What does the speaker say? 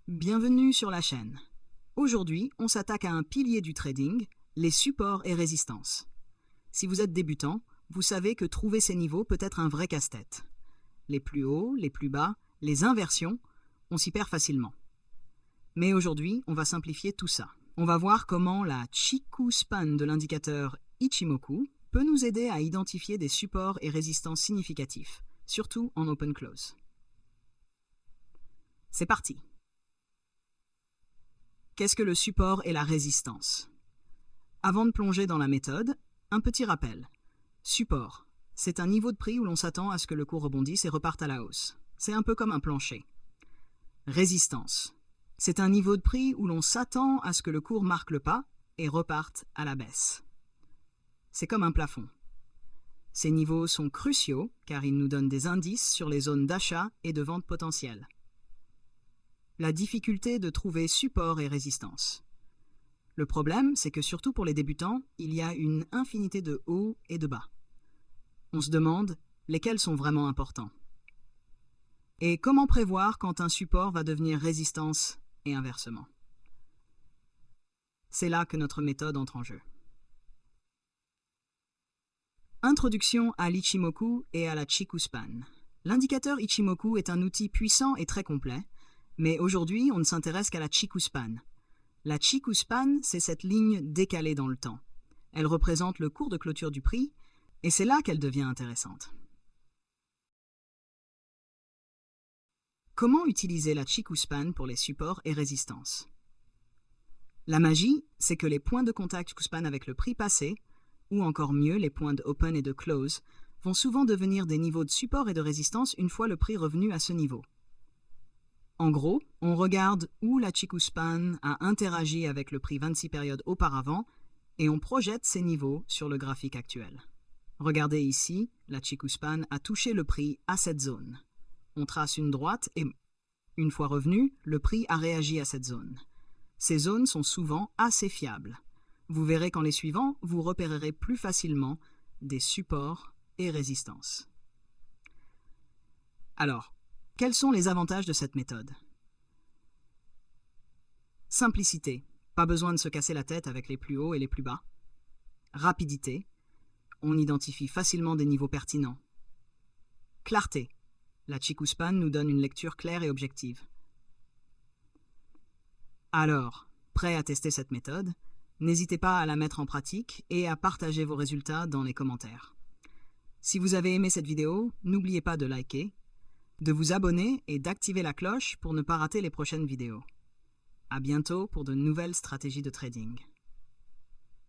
Bienvenue sur la chaîne. Aujourd'hui, on s'attaque à un pilier du trading, les supports et résistances. Si vous êtes débutant, vous savez que trouver ces niveaux peut être un vrai casse-tête. Les plus hauts, les plus bas, les inversions, on s'y perd facilement. Mais aujourd'hui, on va simplifier tout ça. On va voir comment la Chikou Span de l'indicateur Ichimoku peut nous aider à identifier des supports et résistances significatifs, surtout en open close. C'est parti! Qu'est-ce que le support et la résistance? Avant de plonger dans la méthode, un petit rappel. Support, c'est un niveau de prix où l'on s'attend à ce que le cours rebondisse et reparte à la hausse. C'est un peu comme un plancher. Résistance, c'est un niveau de prix où l'on s'attend à ce que le cours marque le pas et reparte à la baisse. C'est comme un plafond. Ces niveaux sont cruciaux car ils nous donnent des indices sur les zones d'achat et de vente potentielles. La difficulté de trouver support et résistance. Le problème, c'est que surtout pour les débutants, il y a une infinité de hauts et de bas. On se demande lesquels sont vraiment importants. Et comment prévoir quand un support va devenir résistance et inversement? C'est là que notre méthode entre en jeu. Introduction à l'Ichimoku et à la Chikou Span. L'indicateur Ichimoku est un outil puissant et très complet, mais aujourd'hui, on ne s'intéresse qu'à la Chikou Span. La Chikou Span, c'est cette ligne décalée dans le temps. Elle représente le cours de clôture du prix, et c'est là qu'elle devient intéressante. Comment utiliser la Chikou Span pour les supports et résistances? La magie, c'est que les points de contact Chikou Span avec le prix passé, ou encore mieux les points de open et de close, vont souvent devenir des niveaux de support et de résistance une fois le prix revenu à ce niveau. En gros, on regarde où la Chikou Span a interagi avec le prix 26 périodes auparavant et on projette ces niveaux sur le graphique actuel. Regardez ici, la Chikou Span a touché le prix à cette zone. On trace une droite et, une fois revenu, le prix a réagi à cette zone. Ces zones sont souvent assez fiables. Vous verrez qu'en les suivant, vous repérerez plus facilement des supports et résistances. Alors, quels sont les avantages de cette méthode? Simplicité, pas besoin de se casser la tête avec les plus hauts et les plus bas. Rapidité, on identifie facilement des niveaux pertinents. Clarté, la Chikou Span nous donne une lecture claire et objective. Alors, prêt à tester cette méthode? N'hésitez pas à la mettre en pratique et à partager vos résultats dans les commentaires. Si vous avez aimé cette vidéo, n'oubliez pas de liker, de vous abonner et d'activer la cloche pour ne pas rater les prochaines vidéos. À bientôt pour de nouvelles stratégies de trading.